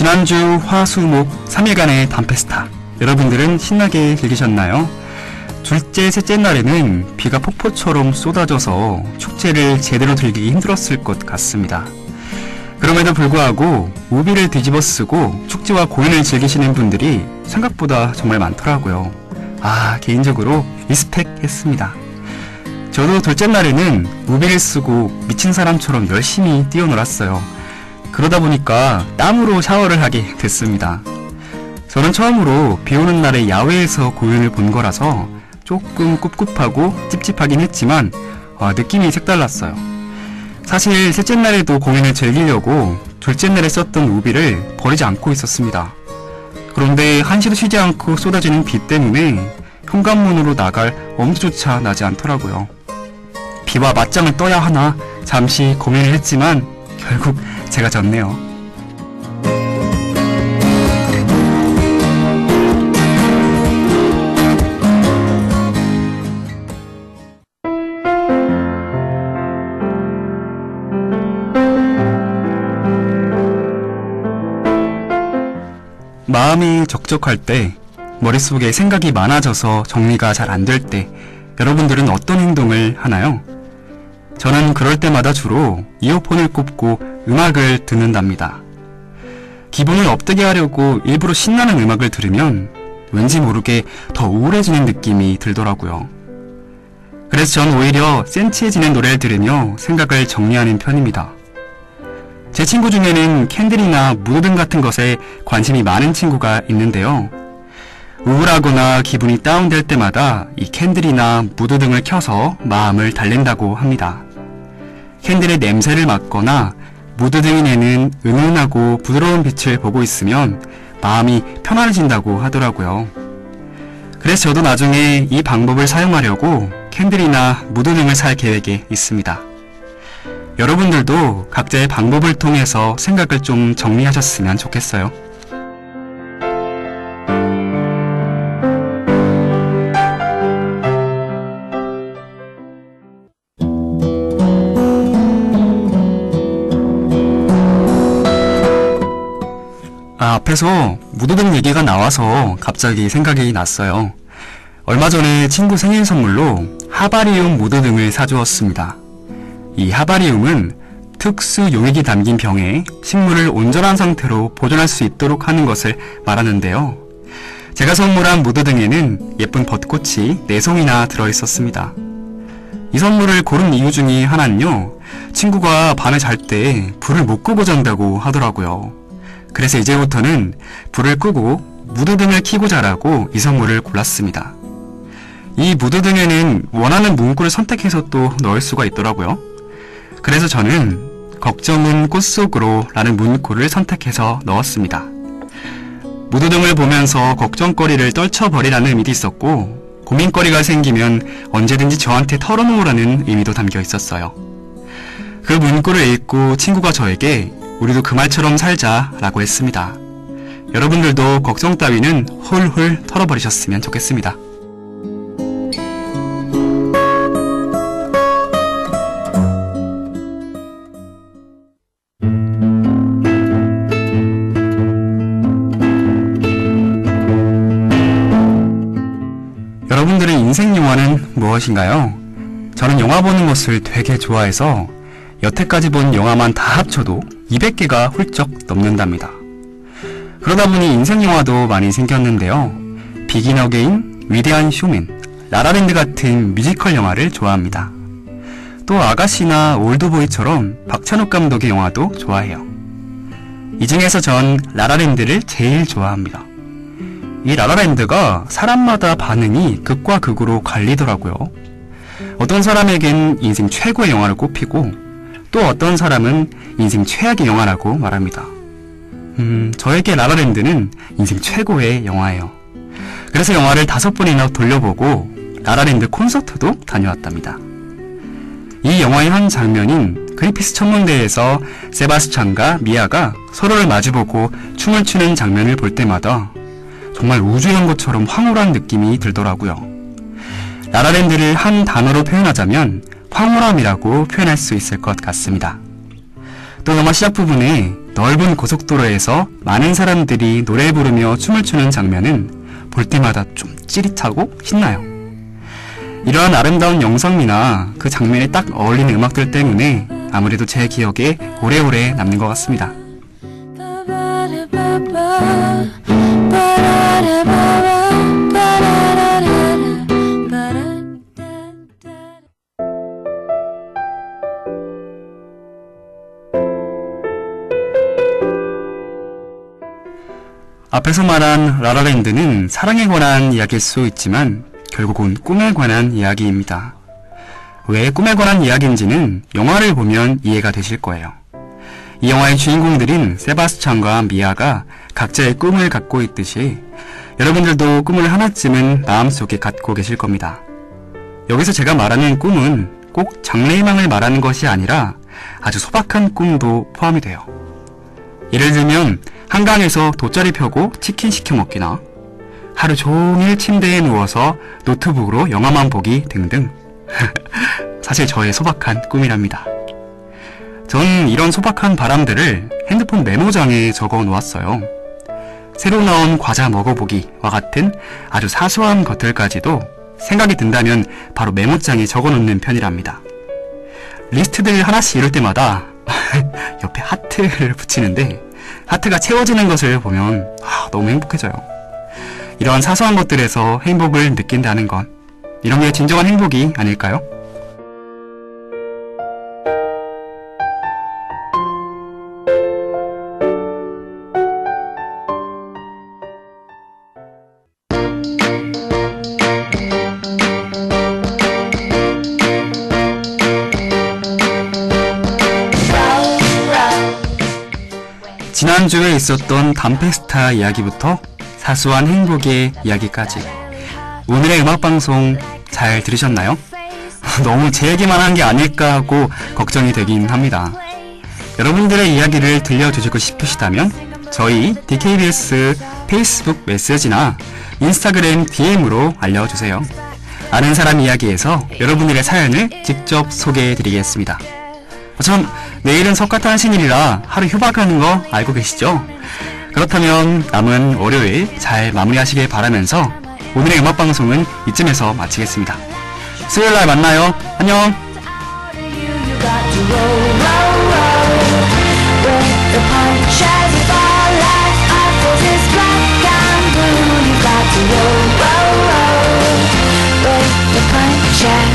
지난주 화, 수, 목 3일간의 밤페스타 여러분들은 신나게 즐기셨나요? 둘째, 셋째 날에는 비가 폭포처럼 쏟아져서 축제를 제대로 즐기기 힘들었을 것 같습니다. 그럼에도 불구하고 우비를 뒤집어 쓰고 축제와 공연을 즐기시는 분들이 생각보다 정말 많더라고요. 개인적으로 리스펙했습니다. 저도 둘째 날에는 우비를 쓰고 미친 사람처럼 열심히 뛰어놀았어요. 그러다 보니까 땀으로 샤워를 하게 됐습니다. 저는 처음으로 비 오는 날에 야외에서 공연을 본 거라서 조금 꿉꿉하고 찝찝하긴 했지만 느낌이 색달랐어요. 사실 셋째 날에도 공연을 즐기려고 둘째 날에 썼던 우비를 버리지 않고 있었습니다. 그런데 한시도 쉬지 않고 쏟아지는 비 때문에 현관문으로 나갈 엄두조차 나지 않더라고요. 비와 맞짱을 떠야 하나 잠시 고민을 했지만 결국 제가 졌네요. 마음이 적적할 때, 머릿속에 생각이 많아져서 정리가 잘 안 될 때, 여러분들은 어떤 행동을 하나요? 저는 그럴 때마다 주로 이어폰을 꼽고 음악을 듣는답니다. 기분을 업되게 하려고 일부러 신나는 음악을 들으면 왠지 모르게 더 우울해지는 느낌이 들더라고요. 그래서 전 오히려 센치해지는 노래를 들으며 생각을 정리하는 편입니다. 제 친구 중에는 캔들이나 무드등 같은 것에 관심이 많은 친구가 있는데요. 우울하거나 기분이 다운될 때마다 이 캔들이나 무드등을 켜서 마음을 달랜다고 합니다. 캔들의 냄새를 맡거나 무드등이 내는 은은하고 부드러운 빛을 보고 있으면 마음이 편안해진다고 하더라고요. 그래서 저도 나중에 이 방법을 사용하려고 캔들이나 무드등을 살 계획에 있습니다. 여러분들도 각자의 방법을 통해서 생각을 좀 정리하셨으면 좋겠어요. 앞에서 무드등 얘기가 나와서 갑자기 생각이 났어요. 얼마 전에 친구 생일 선물로 하바리움 무드등을 사주었습니다. 이 하바리움은 특수 용액이 담긴 병에 식물을 온전한 상태로 보존할 수 있도록 하는 것을 말하는데요. 제가 선물한 무드등에는 예쁜 벚꽃이 4송이나 들어있었습니다. 이 선물을 고른 이유 중에 하나는요, 친구가 밤에 잘 때 불을 못 끄고 잔다고 하더라고요. 그래서 이제부터는 불을 끄고 무드등을 켜고 자라고 이 선물을 골랐습니다. 이 무드등에는 원하는 문구를 선택해서 또 넣을 수가 있더라고요. 그래서 저는 걱정은 꽃 속으로 라는 문구를 선택해서 넣었습니다. 무드등을 보면서 걱정거리를 떨쳐버리라는 의미도 있었고, 고민거리가 생기면 언제든지 저한테 털어놓으라는 의미도 담겨 있었어요. 그 문구를 읽고 친구가 저에게 우리도 그 말처럼 살자 라고 했습니다. 여러분들도 걱정 따위는 훌훌 털어버리셨으면 좋겠습니다. 여러분들의 인생 영화는 무엇인가요? 저는 영화 보는 것을 되게 좋아해서 여태까지 본 영화만 다 합쳐도 200개가 훌쩍 넘는답니다. 그러다 보니 인생 영화도 많이 생겼는데요. 비긴 어게인, 위대한 쇼맨, 라라랜드 같은 뮤지컬 영화를 좋아합니다. 또 아가씨나 올드보이처럼 박찬욱 감독의 영화도 좋아해요. 이 중에서 전 라라랜드를 제일 좋아합니다. 이 라라랜드가 사람마다 반응이 극과 극으로 갈리더라고요. 어떤 사람에겐 인생 최고의 영화를 꼽히고 또 어떤 사람은 인생 최악의 영화라고 말합니다. 저에게 라라랜드는 인생 최고의 영화예요. 그래서 영화를 5번이나 돌려보고 라라랜드 콘서트도 다녀왔답니다. 이 영화의 한 장면인 그리피스 천문대에서 세바스찬과 미아가 서로를 마주보고 춤을 추는 장면을 볼 때마다 정말 우주에 온 것처럼 황홀한 느낌이 들더라고요. 라라랜드를 한 단어로 표현하자면 황홀함이라고 표현할 수 있을 것 같습니다. 또 영화 시작 부분에 넓은 고속도로에서 많은 사람들이 노래 부르며 춤을 추는 장면은 볼 때마다 좀 찌릿하고 신나요. 이러한 아름다운 영상미나 그 장면에 딱 어울리는 음악들 때문에 아무래도 제 기억에 오래오래 남는 것 같습니다. 앞에서 말한 라라랜드는 사랑에 관한 이야기일 수 있지만 결국은 꿈에 관한 이야기입니다. 왜 꿈에 관한 이야기인지는 영화를 보면 이해가 되실 거예요. 이 영화의 주인공들인 세바스찬과 미아가 각자의 꿈을 갖고 있듯이 여러분들도 꿈을 하나쯤은 마음속에 갖고 계실 겁니다. 여기서 제가 말하는 꿈은 꼭 장래희망을 말하는 것이 아니라 아주 소박한 꿈도 포함이 돼요. 예를 들면 한강에서 돗자리 펴고 치킨 시켜 먹기나 하루 종일 침대에 누워서 노트북으로 영화만 보기 등등. 사실 저의 소박한 꿈이랍니다. 전 이런 소박한 바람들을 핸드폰 메모장에 적어 놓았어요. 새로 나온 과자 먹어보기와 같은 아주 사소한 것들까지도 생각이 든다면 바로 메모장에 적어 놓는 편이랍니다. 리스트들 하나씩 이룰 때마다 옆에 하트를 붙이는데 하트가 채워지는 것을 보면 너무 행복해져요. 이런 사소한 것들에서 행복을 느낀다는 건 이런 게 진정한 행복이 아닐까요? 지난주에 있었던 담페스타 이야기부터 사소한 행복의 이야기까지 오늘의 음악방송 잘 들으셨나요? 너무 제 얘기만 한 게 아닐까 하고 걱정이 되긴 합니다. 여러분들의 이야기를 들려주시고 싶으시다면 저희 DKBS 페이스북 메시지나 인스타그램 DM으로 알려주세요. 아는 사람 이야기에서 여러분들의 사연을 직접 소개해드리겠습니다. 참, 내일은 석가탄신일이라 하루 휴박하는 거 알고 계시죠? 그렇다면 남은 월요일 잘 마무리하시길 바라면서 오늘의 음악방송은 이쯤에서 마치겠습니다. 수요일날 만나요. 안녕! Yeah.